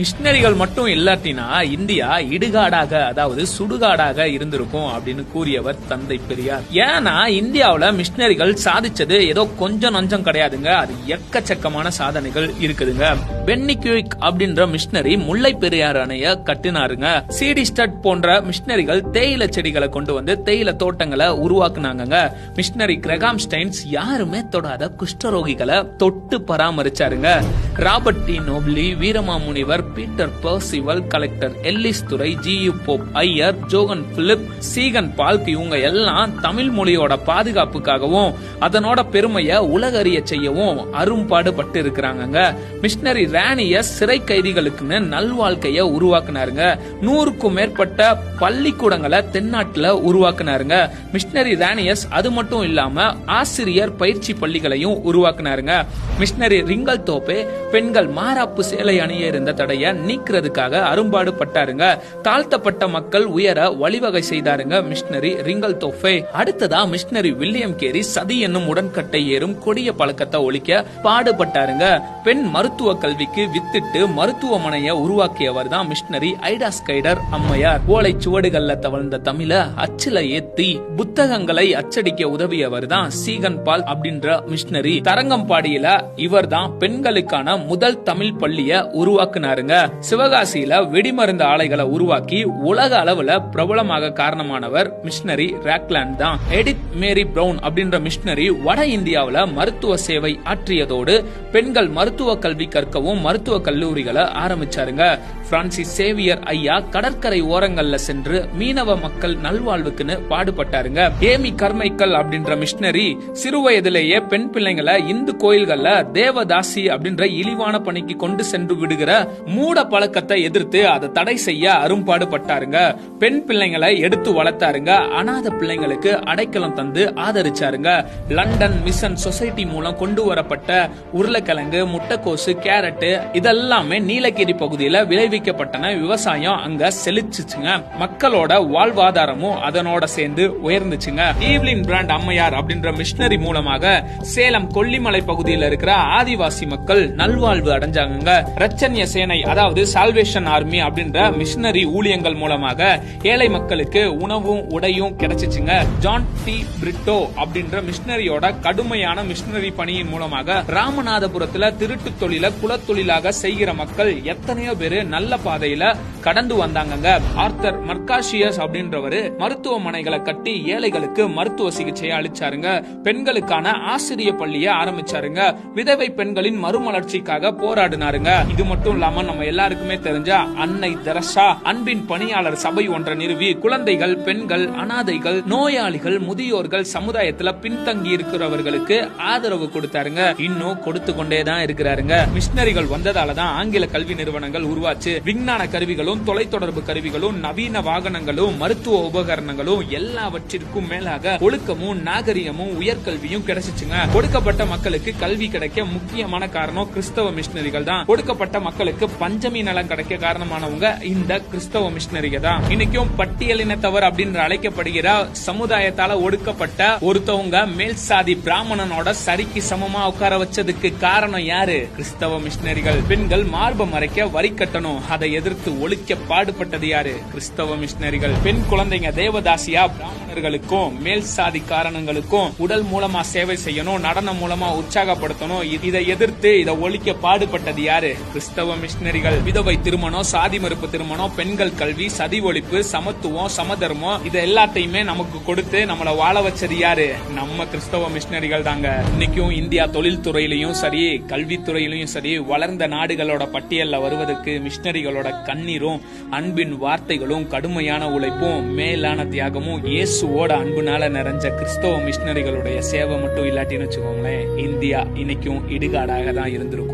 மிஷினரிகள் மட்டும் இல்லாட்டினா இந்தியா இடுகாடாக, அதாவது சுடுகாடாக இருந்திருக்கும் அப்படின்னு கூறியவர் தந்தை பெரியார். ஏன்னா இந்தியாவுல மிஷினரிகள் சாதிச்சது ஏதோ கொஞ்சம் நஞ்சம் கிடையாதுங்க, அது எக்கச்சக்கமான சாதனைகள் இருக்குதுங்க. பென்னி குயிக் அப்படின்ற மிஷினரி முல்லை பெரியார் அணைய கட்டினாருங்க. சிடி ஸ்டட் போன்ற மிஷினரிகள் தேயிலை செடிகளை கொண்டு வந்து தேயிலை தோட்டங்களை உருவாக்குனாங்க. மிஷினரி கிரகாம் ஸ்டைன்ஸ் யாருமே தொடாத குஷ்டரோகிகளை தொட்டு பராமரிச்சாருங்க. Robert de Nobili, Veeramamunivar, Peter Percival, collector Ellis Durai, G U. Pope Iyer, Johann Philip, Ziegenbalg இவங்க எல்லாம் தமிழ் மொழியோட பாதுகாப்புக்காகவும் அதனோட பெருமையை உலகறிய செய்யவும் அரும்பாடுபட்டு இருக்கிறாங்க. மிஷினரி ராணியஸ் சிறை கைதிகளுக்குன்னு நல்வாழ்க்கைய உருவாக்குனாருங்க. 100க்கும் மேற்பட்ட பள்ளிக்கூடங்களை தென்னாட்டுல உருவாக்குனாருங்க. மிஷினரி ராணியஸ் அது மட்டும் இல்லாம ஆசிரியர் பயிற்சி பள்ளிகளையும் உருவாக்குனாருங்க. மிஷினரி ரிங்கல் தோப்பே பெண்கள் மாராப்பு சேலை அணிய இருந்த தடைய நீக்கிறதுக்காக அரும்பாடுபட்டாருங்க. தாழ்த்தப்பட்ட மக்கள் உயர வழிவகை செய்தாருங்க மிஷினரி ரிங்கல் தோப்பே. அடுத்ததா மிஷினரி வில்லியம் கேரி சதி என்னும் உடன்கட்டை ஏறும் கொடிய பழக்கத்தை ஒழிக்க பாடுபட்டாருங்க. பெண் மருத்துவ கல்விக்கு வித்திட்டு மருத்துவமனையை உருவாக்கியவர் தான் மிஷினரி ஐடா ஸ்கைடர் அம்மையார். ஓலை சுவடுகள்ல தவழ்ந்த தமிழ அச்சில ஏத்தி புத்தகங்களை அச்சடிக்க உதவியவர் தான் சீகன் பால் அப்படின்ற மிஷினரி. தரங்கம்பாடியில இவர் தான் பெண்களுக்கான முதல் தமிழ் பள்ளிய உருவாக்குனாருங்க. சிவகாசியில வெடிமருந்து ஆலைகளை உருவாக்கி உலக அளவுல பிரபலமாக காரணமானவர் மிஷினரி ராக்லாண்ட் தான். எடித் மேரி பிரவுன் அப்படின்ற மிஷினரி வட இந்தியாவில மருத்துவ சேவை ஆற்றியதோடு பெண்கள் மருத்துவ கல்வி கற்கவும் மருத்துவ கல்லூரிகளை ஆரம்பிச்சாருங்க. பிரான்சிஸ் சேவியர் ஐயா கடற்கரை ஓரங்கள்ல சென்று மீனவ மக்கள் நல்வாழ்வுக்குன்னு பாடுபட்டாருங்க. ஏமி கர்மைக்கல் அப்படின்ற மிஷினரி சிறு வயதிலேயே பெண் பிள்ளைங்களை இந்து கோயில்கள்ல தேவதாசி அப்படின்ற இழிவான பணிக்கு கொண்டு சென்று விடுகிற மூட பழக்கத்தை எதிர்த்து அதை தடை செய்ய அரும்பாடுபட்டாருங்க. பெண் பிள்ளைங்களை எடுத்து வளர்த்தாருங்க. அநாத பிள்ளைங்களுக்கு அடைக்கலம் தந்து ஆதரிச்சாருங்க. லண்டன் மிஷன் சொசைட்டி மூலம் கொண்டு வரப்பட்ட உருளைக்கிழங்கு, முட்டைக்கோசு, கேரட் இதெல்லாமே நீலகிரி பகுதியில விளைவிக்கப்பட்டன. விவசாயம் அங்க செழிச்சுச்சுங்க. மக்களோட வாழ்வாதாரமும் அதனோட சேர்ந்து உயர்ந்துச்சுங்க. ஈவ்லின் பிராண்ட் அம்மையார் அப்படின்ற மிஷினரி மூலமாக சேலம் கொல்லிமலை பகுதியில் இருக்கிற ஆதிவாசி மக்கள் நல்வாழ்வு அடைஞ்சாங்க. ரச்சன்ய சேனை அதாவது சால்வேஷன் ஆர்மி அப்படின்ற மிஷினரி ஊழியங்கள் மூலமாக ஏழை மக்களுக்கு உணவும் உடையும் கிடைச்சிச்சுங்க. ஜான் டி பிரிட்டோ அப்படின்ற மிஷினரியோட கடுமையான மிஷினரி பணியின் மூலமாக ராமநாதபுரத்துல திருட்டு தொழில குலத்தொழிலாக செய்கிற மக்கள் எத்தனையோ பேரு நல்ல பாதையில கடந்து வந்தாங்க. ஆர்த்தர் மர்காஷியஸ் அப்படின்றவரு மருத்துவமனைகளை கட்டி ஏழைகளுக்கு மருத்துவ சிகிச்சையை அளிச்சாருங்க. பெண்களுக்கான ஆசிரிய பள்ளியை ஆரம்பிச்சாருங்க. விதவை பெண்களின் மறுமலர்ச்சிக்காக போராடினாருங்க. இது மட்டும் இல்லாம நம்ம எல்லாருக்குமே தெரிஞ்ச அன்னை தெரசா அன்பின் பணியாளர் சபை ஒன்றை நிறுவி குழந்தைகள், பெண்கள், அனாதைகள், நோயாளிகள், முதியோர்கள், சமுதாயத்துல பின்தங்கி இருக்கிறவர்களுக்கு ஆதரவு கொடுத்தாருங்க. இன்னும் கொடுத்து கொண்டேதான் இருக்கிறாருங்க. மிஷினரிகள் வந்ததாலதான் ஆங்கில கல்வி நிறுவனங்கள் உருவாச்சு. விஞ்ஞான கருவிகளும் தொலைத்தொடர்பு கருவிகளும் நவீன வாகனங்களும் மருத்துவ உபகரணங்களும் எல்லாவற்றிற்கும் மேலாக ஒழுக்கமும் நாகரிகமும் உயர்கல்வியும் கிடைச்சிச்சுங்க. கொடுக்கப்பட்ட மக்களுக்கு கல்வி கிடைக்க முக்கியமான காரணம் கிறிஸ்தவ மிஷினரிகள் தான். கொடுக்கப்பட்ட மக்களுக்கு பஞ்சமி நலம் கிடைக்க காரணமானவங்க இந்த கிறிஸ்தவ மிஷினரிகள் தான். இன்னைக்கும் பட்டியலினத்தவர் அப்படின்னு அழைக்கப்படுகிற சமுதாயத்தால ஒடுக்கப்பட்ட ஒருத்தவங்க மேல் சாதி பிராமணனோட சரிக்கு சமமா உட்கார வச்சதுக்கு காரணம் யாரு? கிறிஸ்தவ மிஷினரிகள். பெண்கள் மார்பை மறைக்க வரி கட்டணும், அதை எதிர்த்து ஒழிக்க பாடுபட்டது யாரு? கிறிஸ்தவ மிஷினரிகள். பெண் குழந்தைங்க தேவதாசியா பிராமணர்களுக்கும் மேல் சாதி காரணங்களுக்கும் உடல் மூலமா சேவை செய்யணும், நடனம் மூலமா உற்சாகப்படுத்தணும், இதை எதிர்த்து இதை ஒழிக்க பாடுபட்டது யாரு? கிறிஸ்தவ மிஷினரிகள். விதவை திருமணம், சாதி மறுப்பு திருமணம், பெண்கள் கல்வி, சதி ஒழிப்பு, சமத்துவம், சமதர்மம் இது எல்லாத்தையுமே நமக்கு கொடுத்து நம்மள வாழ வச்சது யாரு? நம்ம கிறிஸ்தவ மிஷினரிகள் தாங்க. இன்னைக்கும் இந்தியா தொழில் துறையிலையும் சரி, கல்வித்துறையிலையும் சரி வளர்ந்த நாடுகளோட பட்டியல்ல வருவதற்கு மிஷினரிகளோட கண்ணீரும் அன்பின் வார்த்தைகளும் கடுமையான உழைப்பும் மேலான தியாகமும் இயேசுவோட அன்புனால நிறைஞ்ச கிறிஸ்தவ மிஷினரிகளுடைய சேவை மட்டும் இல்லாட்டின்னு வச்சுக்கோங்களேன், இந்தியா இன்னைக்கும் இடுகாடாக தான் இருந்திருக்கும்.